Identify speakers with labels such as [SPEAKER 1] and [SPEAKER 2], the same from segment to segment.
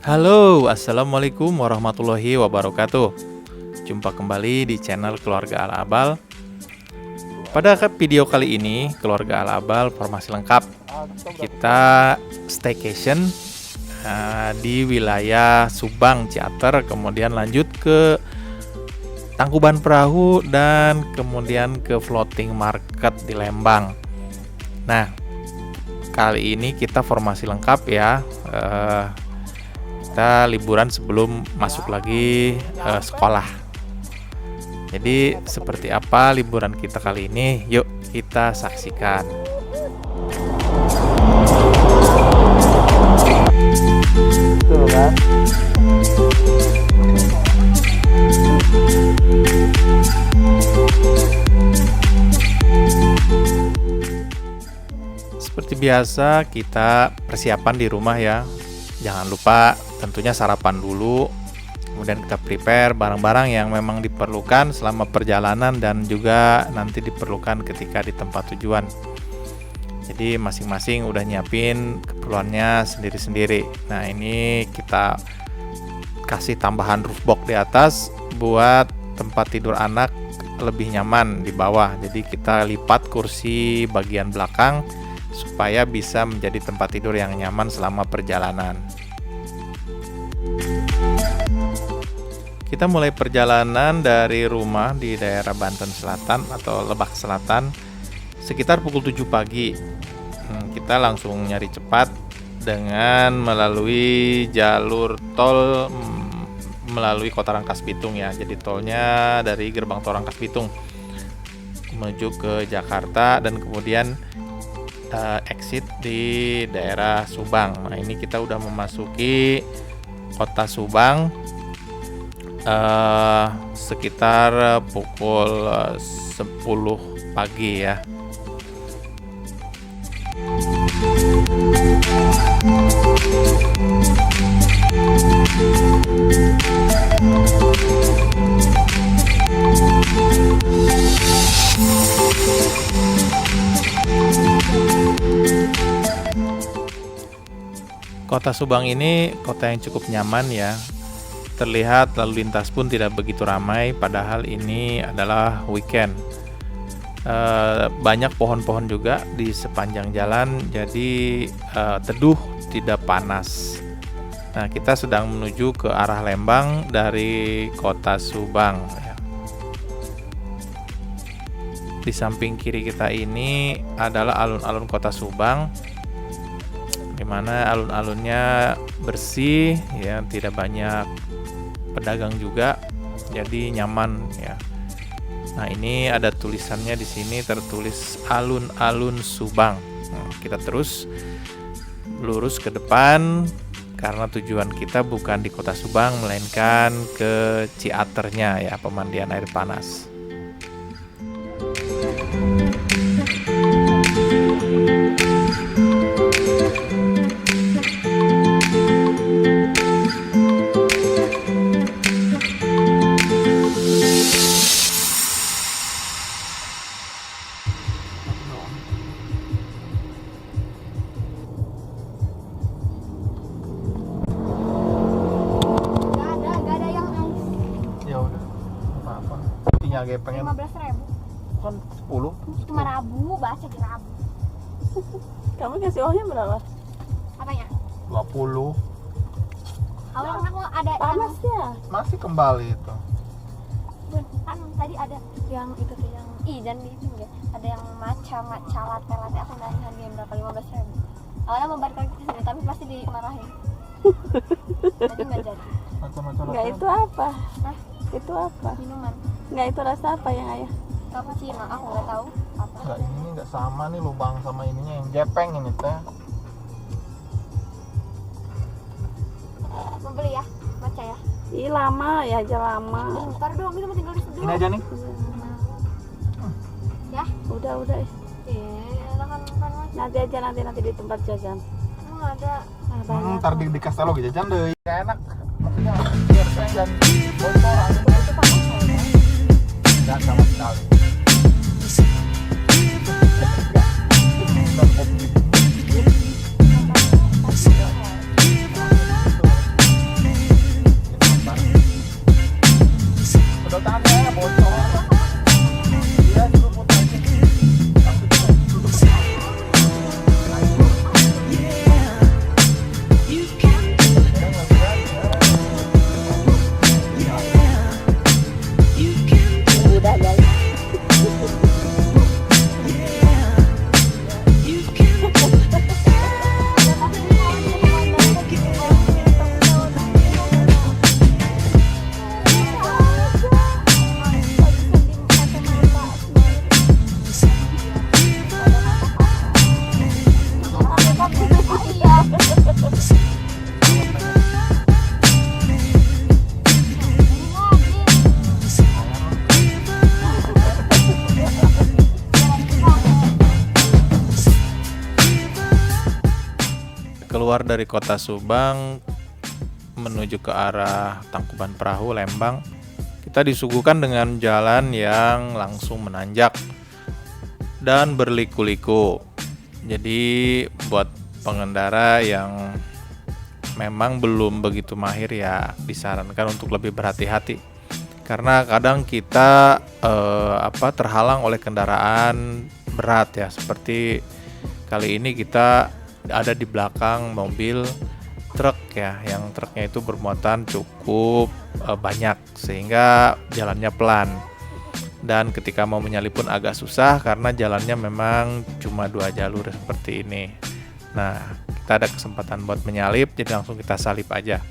[SPEAKER 1] Halo, assalamualaikum warahmatullahi wabarakatuh. Jumpa kembali di channel Keluarga Al-Abal. Pada video kali ini, Keluarga Al-Abal formasi lengkap. Kita staycation di wilayah Subang, Ciater, kemudian lanjut ke Tangkuban Perahu dan kemudian ke floating market di Lembang. Nah, kali ini kita formasi lengkap ya. Kita liburan sebelum masuk lagi sekolah. Jadi seperti apa liburan kita kali ini? Yuk kita saksikan.
[SPEAKER 2] Tuh kan.
[SPEAKER 1] Seperti biasa kita persiapan di rumah ya. Jangan lupa tentunya sarapan dulu. Kemudian kita prepare barang-barang yang memang diperlukan selama perjalanan dan juga nanti diperlukan ketika di tempat tujuan. Jadi masing-masing udah nyiapin keperluannya sendiri-sendiri. Nah, ini kita kasih tambahan roof box di atas buat tempat tidur anak lebih nyaman di bawah. Jadi kita lipat kursi bagian belakang supaya bisa menjadi tempat tidur yang nyaman selama perjalanan. Kita mulai perjalanan dari rumah di daerah Banten Selatan atau Lebak Selatan sekitar pukul 7 pagi. Kita langsung nyari cepat dengan melalui jalur tol melalui Kota Rangkas Bitung ya. Jadi tolnya dari gerbang tol Rangkas Bitung menuju ke Jakarta dan kemudian exit di daerah Subang. Nah, ini kita udah memasuki Kota Subang sekitar pukul 10 pagi ya. Kota Subang ini kota yang cukup nyaman ya. Terlihat lalu lintas pun tidak begitu ramai, padahal ini adalah weekend. Banyak pohon-pohon juga di sepanjang jalan, jadi teduh, tidak panas. Nah, kita sedang menuju ke arah Lembang dari Kota Subang. Di samping kiri kita ini adalah alun-alun Kota Subang, di mana alun-alunnya bersih ya, tidak banyak pedagang juga, jadi nyaman ya. Nah, ini ada tulisannya di sini tertulis alun-alun Subang. Nah, kita terus lurus ke depan karena tujuan kita bukan di Kota Subang melainkan ke Ciaternya ya, pemandian air panas. Kayak pengen
[SPEAKER 3] 15.000
[SPEAKER 1] kan 10
[SPEAKER 3] cuma Rabu, baca di Rabu.
[SPEAKER 4] Kamu kasih uangnya berapa?
[SPEAKER 3] Apanya?
[SPEAKER 1] 20
[SPEAKER 3] Awalnya kan aku ada
[SPEAKER 4] Panas ya?
[SPEAKER 1] masih kembali itu.
[SPEAKER 3] kan tadi ada yang itu tuh yang dan itu ya. Ada yang matcha latte aku nanya harganya berapa, 15.000. Awalnya mau balik lagi ke sini tapi pasti dimarahin. Jadi nggak jadi.
[SPEAKER 4] Enggak, itu apa?
[SPEAKER 3] Hah?
[SPEAKER 4] Itu apa?
[SPEAKER 3] Minuman
[SPEAKER 4] Enggak, itu rasa apa yang ayah?
[SPEAKER 3] cappuccino, aku nggak tahu apa.
[SPEAKER 1] Enggak, ini enggak sama nih lubang sama ininya yang jepeng ini teh.
[SPEAKER 3] Mau beli ya matcha ya?
[SPEAKER 4] Ih, lama ya, aja lama.
[SPEAKER 3] Bentar dong, ini mau tinggal di situ.
[SPEAKER 1] Ini aja nih.
[SPEAKER 3] Ya?
[SPEAKER 4] Udah.
[SPEAKER 3] Enak kan matcha.
[SPEAKER 4] Nanti aja, nanti di tempat jajan.
[SPEAKER 3] Emang ada.
[SPEAKER 4] Banyak.
[SPEAKER 1] Ntar di kastel lagi jajan deh. Enak. Maksudnya biar jajan bocoran itu panas soalnya. Dan sama sekali. Dan kopi keluar dari kota Subang menuju ke arah Tangkuban Perahu, Lembang, kita disuguhkan dengan jalan yang langsung menanjak dan berliku-liku. Jadi buat pengendara yang memang belum begitu mahir ya disarankan untuk lebih berhati-hati. Karena kadang kita terhalang oleh kendaraan berat ya, seperti kali ini kita ada di belakang mobil truk ya, yang truknya itu bermuatan cukup banyak sehingga jalannya pelan, dan ketika mau menyalip pun agak susah karena jalannya memang cuma 2 jalur seperti ini. Nah, kita ada kesempatan buat menyalip, jadi langsung kita salip aja.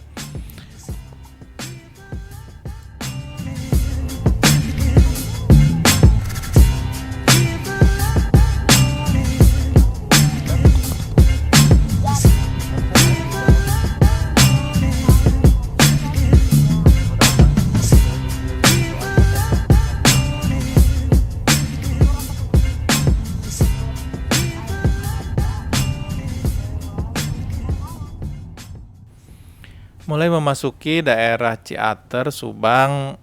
[SPEAKER 1] Mulai memasuki daerah Ciater, Subang,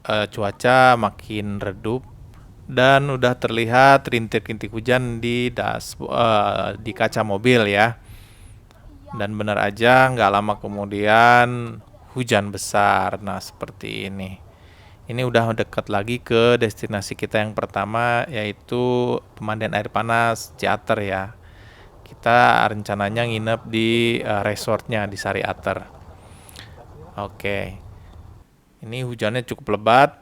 [SPEAKER 1] cuaca makin redup dan udah terlihat rintik-rintik hujan di kaca mobil ya. Dan benar aja nggak lama kemudian hujan besar. Nah, seperti ini. Ini udah dekat lagi ke destinasi kita yang pertama, yaitu pemandian air panas Ciater ya. Kita rencananya nginep di resortnya di Sari Ater. Oke, ini hujannya cukup lebat,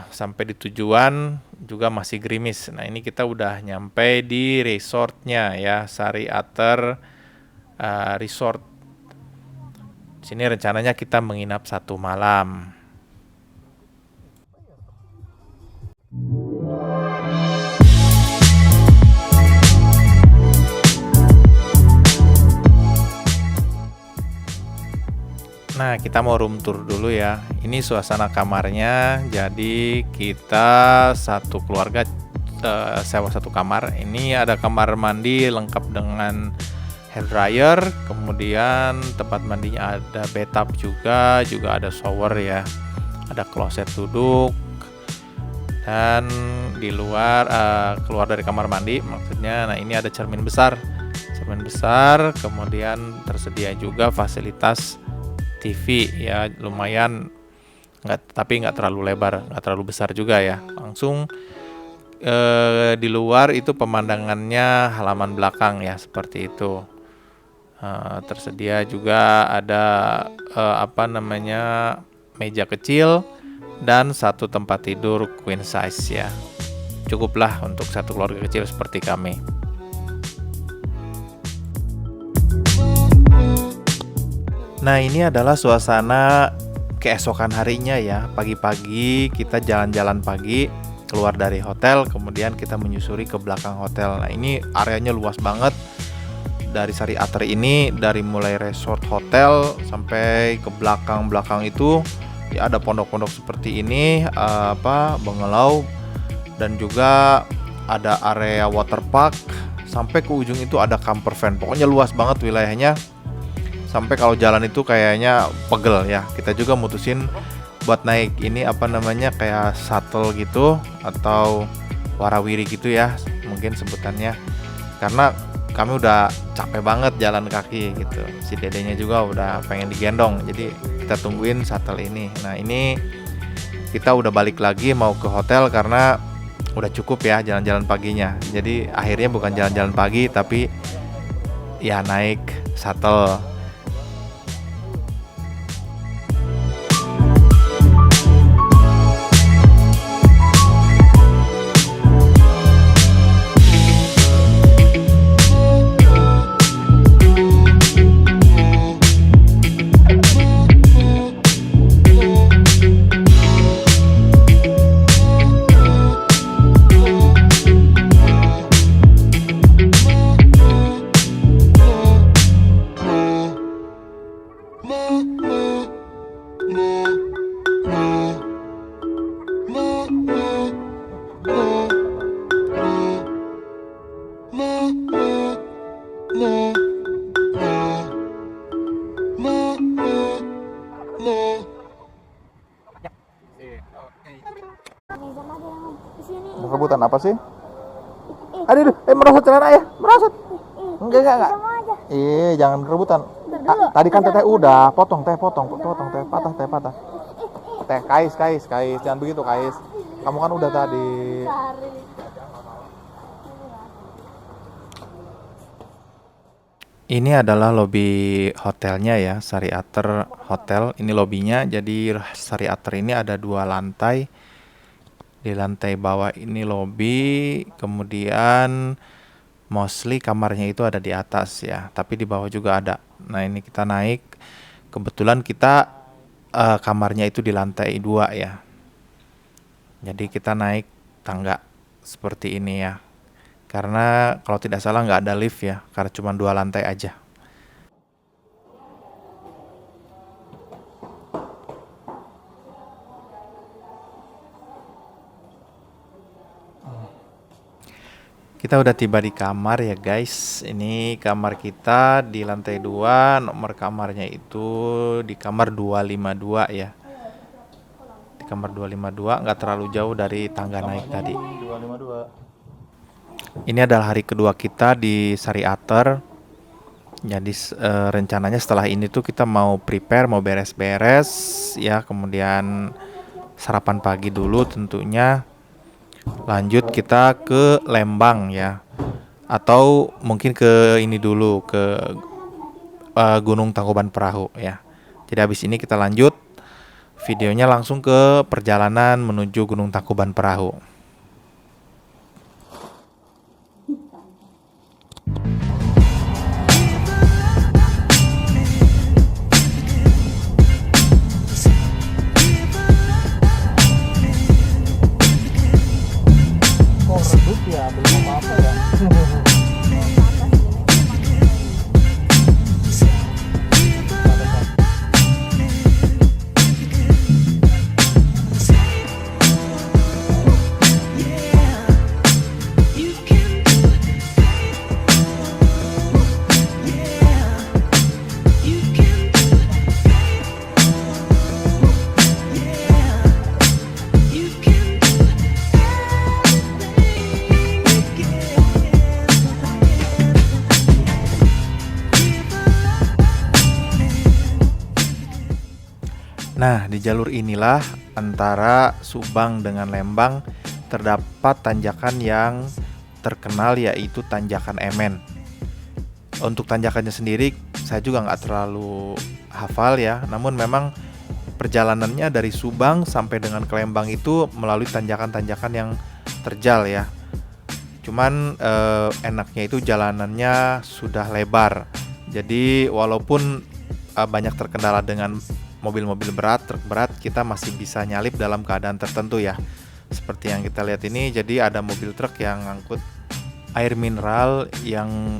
[SPEAKER 1] sampai di tujuan juga masih gerimis. Nah, ini kita udah nyampe di resortnya ya, Sari Ater Resort. Sini rencananya kita menginap 1 malam. Nah, kita mau room tour dulu ya. Ini suasana kamarnya. Jadi kita satu keluarga sewa 1 kamar. Ini ada kamar mandi lengkap dengan hair dryer, kemudian tempat mandinya ada bathtub juga ada shower ya. Ada kloset duduk. Dan di luar keluar dari kamar mandi maksudnya. Nah, ini ada cermin besar. Kemudian tersedia juga fasilitas TV ya, lumayan, tapi nggak terlalu lebar, nggak terlalu besar juga ya. Langsung di luar itu pemandangannya halaman belakang ya, seperti itu. Tersedia juga ada meja kecil dan 1 tempat tidur queen size ya. Cukuplah untuk 1 keluarga kecil seperti kami. Nah, ini adalah suasana keesokan harinya ya. Pagi-pagi kita jalan-jalan pagi, keluar dari hotel, kemudian kita menyusuri ke belakang hotel. Nah, ini areanya luas banget. Dari Sari Ater ini, dari mulai resort hotel sampai ke belakang itu ya ada pondok-pondok seperti ini, bungalow, dan juga ada area waterpark. Sampai ke ujung itu ada camper van. Pokoknya luas banget wilayahnya. Sampai kalau jalan itu kayaknya pegel ya. Kita juga mutusin buat naik ini kayak shuttle gitu atau warawiri gitu ya, mungkin sebutannya. Karena kami udah capek banget jalan kaki gitu. Si dedenya juga udah pengen digendong. Jadi kita tungguin shuttle ini. Nah, ini kita udah balik lagi mau ke hotel karena udah cukup ya jalan-jalan paginya. Jadi akhirnya bukan jalan-jalan pagi tapi ya naik shuttle. rebutan apa sih? Aduh, merosot celana ya, merosot. Enggak. Jangan rebutan. Tadi kan teteh udah, potong teh, patah. Teh, kais, jangan begitu kais. Kamu kan udah tadi. Ini adalah lobi hotelnya ya, Sariater Hotel. Ini lobinya. Jadi Sariater ini ada 2 lantai. Di lantai bawah ini lobi, kemudian mostly kamarnya itu ada di atas ya, tapi di bawah juga ada. Nah, ini kita naik. Kebetulan kita kamarnya itu di lantai 2 ya. Jadi kita naik tangga seperti ini ya. Karena kalau tidak salah nggak ada lift ya, karena cuma 2 lantai aja. Kita udah tiba di kamar ya guys. Ini kamar kita di lantai 2. Nomor kamarnya itu di kamar 252 ya. Di kamar 252, nggak terlalu jauh dari tangga naik tadi. 252. Ini adalah hari kedua kita di Sariater. Jadi rencananya setelah ini tuh kita mau prepare, mau beres-beres ya, kemudian sarapan pagi dulu tentunya. Lanjut kita ke Lembang ya. Atau mungkin ke ini dulu, ke Gunung Tangkuban Perahu ya. Jadi habis ini kita lanjut videonya langsung ke perjalanan menuju Gunung Tangkuban Perahu. Nah, di jalur inilah antara Subang dengan Lembang terdapat tanjakan yang terkenal, yaitu Tanjakan Emen. Untuk tanjakannya sendiri saya juga nggak terlalu hafal ya, namun memang perjalanannya dari Subang sampai dengan ke Lembang itu melalui tanjakan-tanjakan yang terjal ya. Cuman enaknya itu jalanannya sudah lebar. Jadi walaupun banyak terkendala dengan mobil-mobil berat, truk berat, kita masih bisa nyalip dalam keadaan tertentu ya. Seperti yang kita lihat ini, jadi ada mobil truk yang ngangkut air mineral yang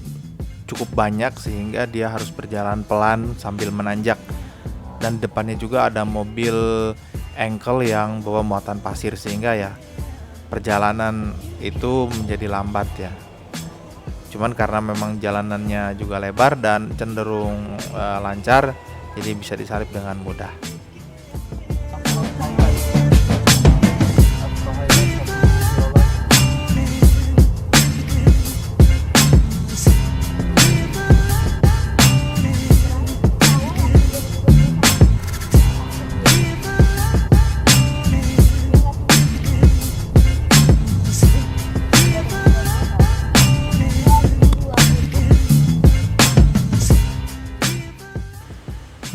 [SPEAKER 1] cukup banyak sehingga dia harus berjalan pelan sambil menanjak. Dan depannya juga ada mobil engkel yang bawa muatan pasir sehingga ya perjalanan itu menjadi lambat ya. Cuman karena memang jalanannya juga lebar dan cenderung lancar, jadi bisa disalip dengan mudah.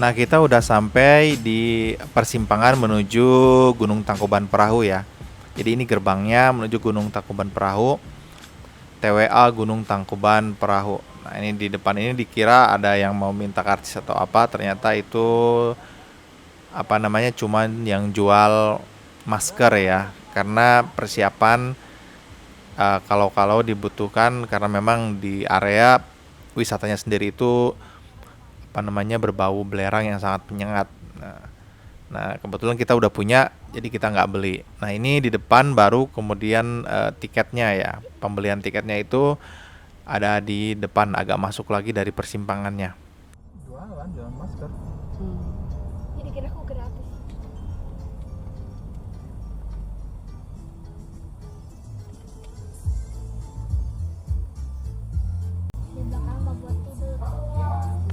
[SPEAKER 1] Nah, kita udah sampai di persimpangan menuju Gunung Tangkuban Perahu ya. Jadi ini gerbangnya menuju Gunung Tangkuban Perahu, TWA Gunung Tangkuban Perahu. Nah, ini di depan ini dikira ada yang mau minta karcis atau apa, ternyata itu cuman yang jual masker ya. Karena persiapan kalau dibutuhkan, karena memang di area wisatanya sendiri itu berbau belerang yang sangat menyengat. Nah, kebetulan kita udah punya, jadi kita nggak beli. Nah, ini di depan baru kemudian tiketnya ya. Pembelian tiketnya itu ada di depan, agak masuk lagi dari persimpangannya. Jualan masker.
[SPEAKER 3] Jadi kira aku gratis.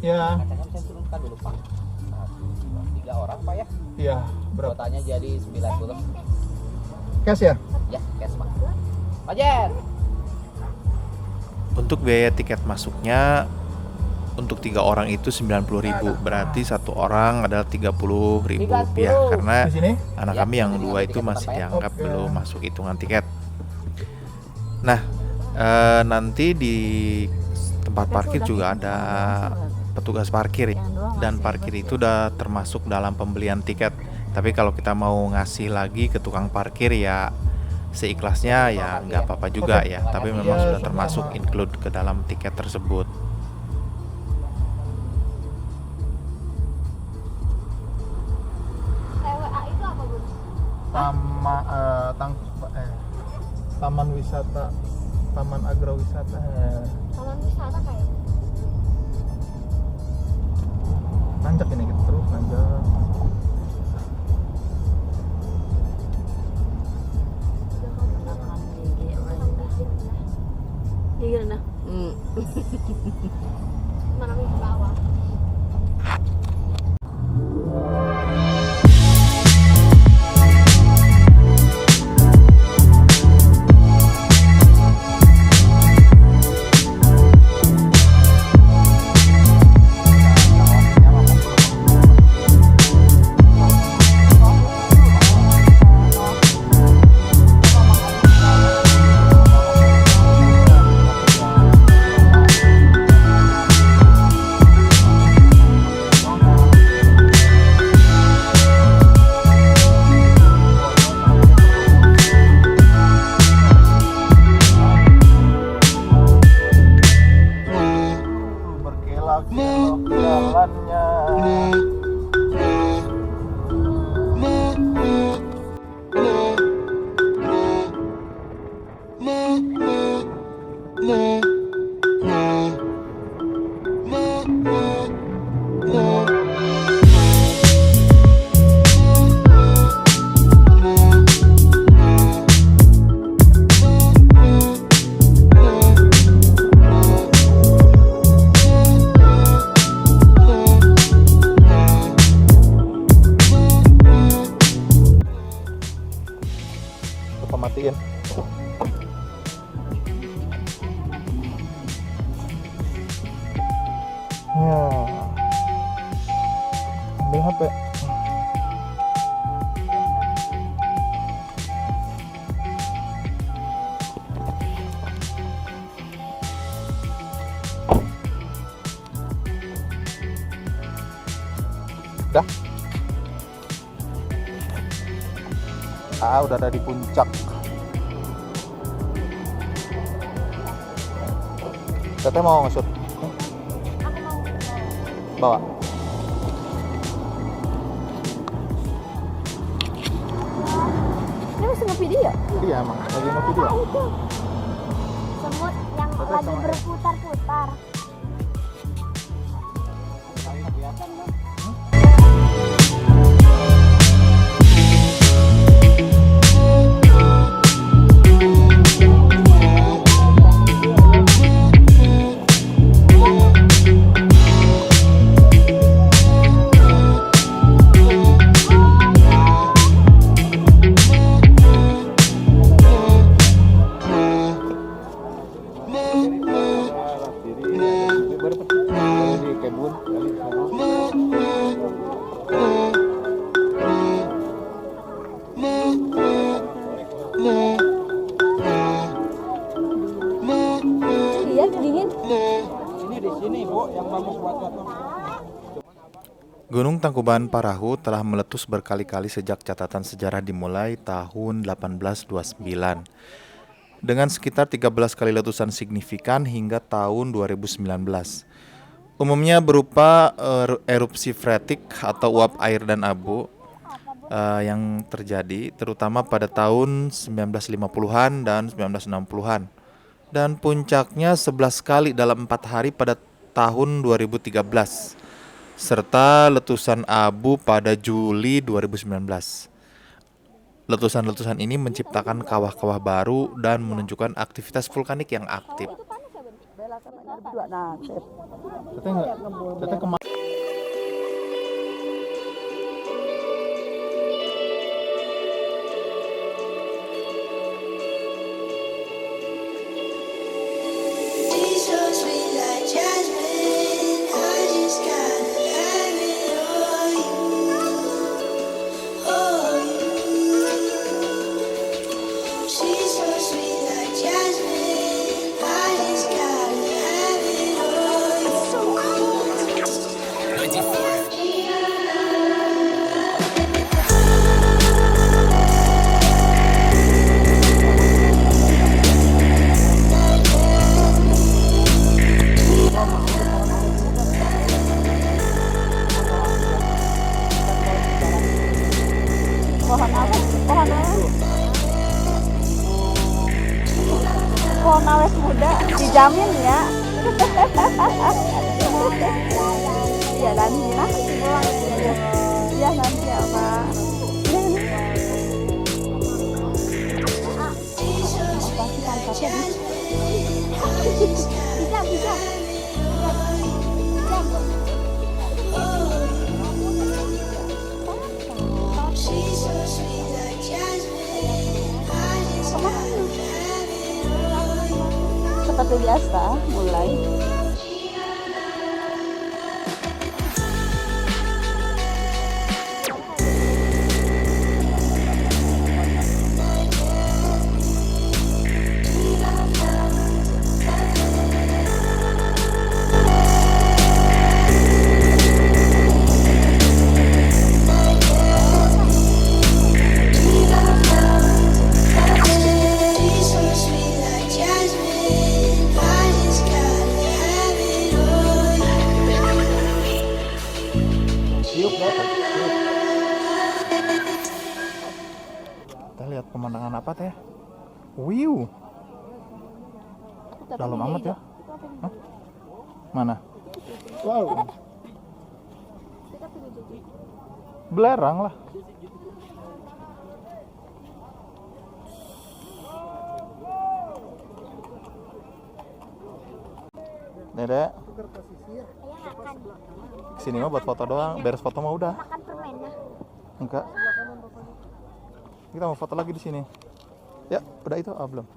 [SPEAKER 1] Ya,
[SPEAKER 2] Kacanya bisa turunkan dulu Pak. 3 orang Pak ya.
[SPEAKER 1] iya. Berapa?
[SPEAKER 2] Kuotanya jadi 90.
[SPEAKER 1] Cash ya?
[SPEAKER 2] Ya, cash Pak. Pajen.
[SPEAKER 1] Untuk biaya tiket masuknya untuk 3 orang itu 90.000. Berarti satu orang adalah 30.000 rupiah. Karena
[SPEAKER 5] Di sini?
[SPEAKER 1] anak
[SPEAKER 2] Ya,
[SPEAKER 1] kami yang
[SPEAKER 2] jadi
[SPEAKER 1] 2
[SPEAKER 2] ngambil
[SPEAKER 1] itu
[SPEAKER 2] tiket
[SPEAKER 1] masih
[SPEAKER 2] tempat ya.
[SPEAKER 1] dianggap
[SPEAKER 5] Oke.
[SPEAKER 1] belum masuk hitungan tiket. Nah, nanti di tempat parkir juga ada petugas parkir ya. Dan parkir itu udah termasuk dalam pembelian tiket. Tapi kalau kita mau ngasih lagi ke tukang parkir ya seikhlasnya ya nggak apa-apa juga ya. Tapi memang
[SPEAKER 5] Ya,
[SPEAKER 1] sudah termasuk
[SPEAKER 5] sama.
[SPEAKER 1] include ke dalam tiket tersebut.
[SPEAKER 3] TWA itu apa Bun?
[SPEAKER 5] Taman wisata, taman agrowisata.
[SPEAKER 3] Taman wisata kayak
[SPEAKER 5] Nanjak ini gitu terus nanjak.
[SPEAKER 4] Gigil nah.
[SPEAKER 3] mana ke bawah.
[SPEAKER 5] Berkelok jalannya. Lupa matiin. Ya. Ambil HP. Dah. Udah ada di puncak. Teteh mau nge-shoot?
[SPEAKER 3] Aku mau
[SPEAKER 5] Bawa.
[SPEAKER 4] Ini masih nge-video?
[SPEAKER 5] Iya emang, lagi mau video.
[SPEAKER 3] semut yang lagi berputar-putar.
[SPEAKER 5] Di kebun kali sana.
[SPEAKER 4] Iya, dingin.
[SPEAKER 2] Ini di sini Bu yang bagus buat foto.
[SPEAKER 1] Gunung Tangkuban Parahu telah meletus berkali-kali sejak catatan sejarah dimulai tahun 1829. Dengan sekitar 13 kali letusan signifikan hingga tahun 2019. Umumnya berupa erupsi freatik atau uap air dan abu yang terjadi terutama pada tahun 1950-an dan 1960-an. Dan puncaknya 11 kali dalam 4 hari pada tahun 2013. Serta letusan abu pada Juli 2019. Letusan-letusan ini menciptakan kawah-kawah baru dan menunjukkan aktivitas vulkanik yang aktif.
[SPEAKER 3] Itu panas ya Bun?
[SPEAKER 4] berdua. Nah,
[SPEAKER 5] Teteh nggak? Teteh kemana?
[SPEAKER 6] She's so sweet like jasmine. I just gotta have it on you, on you. She's so sweet like jasmine. I just gotta have it on you. 94.
[SPEAKER 4] pohon apa? Pohon apa? Pohon awet muda dijamin ya. Iya nanti ya. Iya nanti ya Pak.
[SPEAKER 3] Bisa.
[SPEAKER 6] She's so sweet like jasmine. I just gotta have it on you.
[SPEAKER 4] Seperti biasa mulai.
[SPEAKER 6] She's so sweet like jasmine. I just gotta have it on you.
[SPEAKER 5] Tiup nggak? Tiup. Kita lihat pemandangan apa teh? Wiu. Dalam amat ya? Hah? Mana? Wow. Belerang lah. Dedek, kesini mah buat foto doang. Beres foto mah udah.
[SPEAKER 3] Makan permennya.
[SPEAKER 5] Enggak. Kita mau foto lagi di sini. Ya, udah itu. Ah, belum.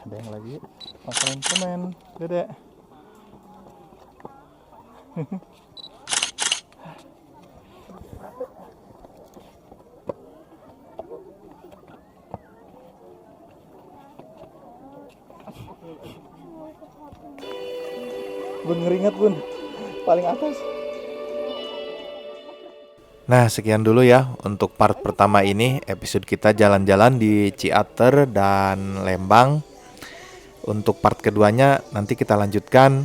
[SPEAKER 5] Ada yang lagi makan permen, Dedek. Bun ngeringet bun, paling atas.
[SPEAKER 1] Nah, sekian dulu ya untuk part pertama ini, episode kita jalan-jalan di Ciater dan Lembang. Untuk part keduanya nanti kita lanjutkan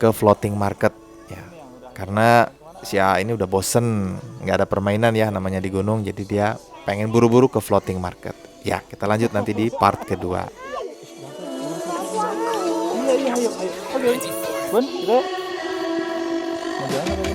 [SPEAKER 1] ke floating market ya. Karena si A ini udah bosen, nggak ada permainan ya namanya di gunung, jadi dia pengen buru-buru ke floating market. Ya, kita lanjut nanti di part kedua.
[SPEAKER 5] Iya, ayo. Oke. Bun, kita mau jalan apa?